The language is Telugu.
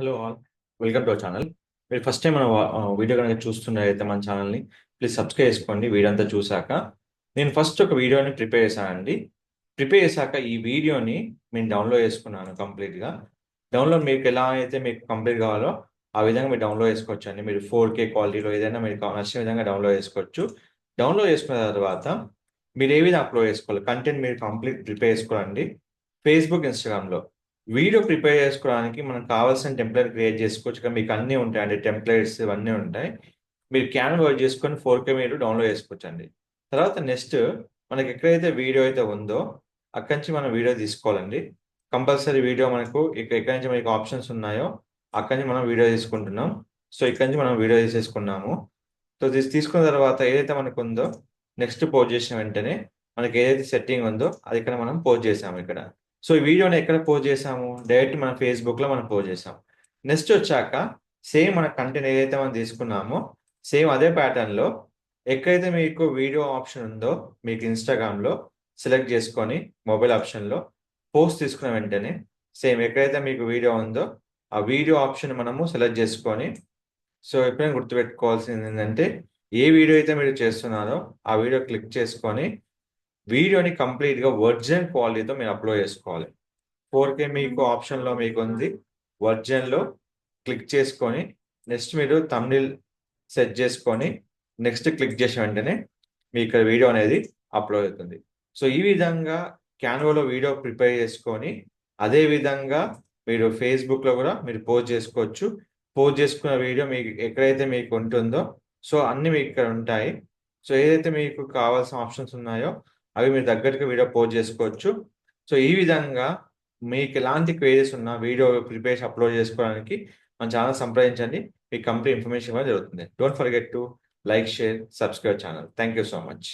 Hello all. Welcome to our channel. మీరు ఫస్ట్ టైం మన వీడియో కనుక చూస్తున్నట్టయితే మన ఛానల్ని ప్లీజ్ సబ్స్క్రైబ్ చేసుకోండి. వీడియో అంతా చూశాక నేను ఫస్ట్ ఒక వీడియోని ప్రిపేర్ చేశానండి. ప్రిపేర్ చేశాక ఈ వీడియోని నేను డౌన్లోడ్ చేసుకున్నాను కంప్లీట్గా. డౌన్లోడ్ మీకు ఎలా అయితే మీకు కంప్లీట్ కావాలో ఆ విధంగా మీరు డౌన్లోడ్ చేసుకోవచ్చు అండి. మీరు 4K క్వాలిటీలో ఏదైనా మీకు నచ్చిన విధంగా డౌన్లోడ్ చేసుకోవచ్చు. డౌన్లోడ్ చేసుకున్న తర్వాత మీరు ఏ విధంగా అప్లోడ్ చేసుకోవాలి, కంటెంట్ మీరు కంప్లీట్ ప్రిపేర్ చేసుకోవాలండి. ఫేస్బుక్, ఇన్స్టాగ్రామ్లో వీడియో ప్రిపేర్ చేసుకోవడానికి మనకు కావాల్సిన టెంప్లెట్ క్రియేట్ చేసుకోవచ్చు. ఇక్కడ మీకు అన్నీ ఉంటాయండి, టెంప్లెట్స్ ఇవన్నీ ఉంటాయి. మీరు క్యాన్వా వర్క్ చేసుకొని 4K మీరు డౌన్లోడ్ చేసుకోవచ్చు అండి. తర్వాత నెక్స్ట్ మనకి ఎక్కడైతే వీడియో అయితే ఉందో అక్కడి నుంచి మనం వీడియో తీసుకోవాలండి. కంపల్సరీ వీడియో మనకు ఎక్కడి నుంచి మనకి ఆప్షన్స్ ఉన్నాయో అక్కడి నుంచి మనం వీడియో తీసుకుంటున్నాం. సో ఇక్కడి నుంచి మనం వీడియో తీసేసుకున్నాము. సో తీసుకున్న తర్వాత ఏదైతే మనకు ఉందో నెక్స్ట్ పోస్ట్ చేసిన వెంటనే మనకి ఏదైతే సెట్టింగ్ ఉందో అది ఇక్కడ మనం పోస్ట్ చేసాము ఇక్కడ. సో ఈ వీడియోని ఎక్కడ పోస్ట్ చేసాము, డైరెక్ట్ మన ఫేస్బుక్లో మనం పోస్ట్ చేసాం. నెక్స్ట్ వచ్చాక సేమ్ మన కంటెంట్ ఏదైతే మనం తీసుకున్నామో సేమ్ అదే ప్యాటర్న్లో ఎక్కడైతే మీకు వీడియో ఆప్షన్ ఉందో మీకు ఇన్స్టాగ్రామ్లో సెలెక్ట్ చేసుకొని మొబైల్ ఆప్షన్లో పోస్ట్ తీసుకున్న వెంటనే సేమ్ ఎక్కడైతే మీకు వీడియో ఉందో ఆ వీడియో ఆప్షన్ మనము సెలెక్ట్ చేసుకొని, సో ఎప్పుడైనా గుర్తుపెట్టుకోవాల్సింది ఏంటంటే ఏ వీడియో అయితే మీరు చేస్తున్నారో ఆ వీడియో క్లిక్ చేసుకొని వీడియోని కంప్లీట్గా ఒరిజినల్ క్వాలిటీతో మీరు అప్లోడ్ చేసుకోవాలి. 4K మీకు ఆప్షన్లో మీకు ఉంది. ఒరిజినల్లో క్లిక్ చేసుకొని నెక్స్ట్ మీరు థంబ్నెయిల్ సెట్ చేసుకొని నెక్స్ట్ క్లిక్ చేసిన వెంటనే మీ ఇక్కడ వీడియో అనేది అప్లోడ్ అవుతుంది. సో ఈ విధంగా క్యాన్వాలో వీడియో ప్రిపేర్ చేసుకొని అదే విధంగా మీరు ఫేస్బుక్లో కూడా మీరు పోస్ట్ చేసుకోవచ్చు. పోస్ట్ చేసుకున్న వీడియో మీకు ఎక్కడైతే మీకు ఉంటుందో సో అన్నీ మీకు ఇక్కడ ఉంటాయి. సో ఏదైతే మీకు కావాల్సిన ఆప్షన్స్ ఉన్నాయో అవి మీరు తగ్గట్టుగా వీడియో పోస్ట్ చేసుకోవచ్చు. సో ఈ విధంగా మీకు ఎలాంటి క్వెరీస్ ఉన్నా వీడియో ప్రిపేర్ చేసి అప్లోడ్ చేసుకోవడానికి మన ఛానల్ సంప్రదించండి. మీకు కంప్లీట్ ఇన్ఫర్మేషన్ ఇవ్వడం జరుగుతుంది. Don't forget to like, share, subscribe channel. Thank you so much.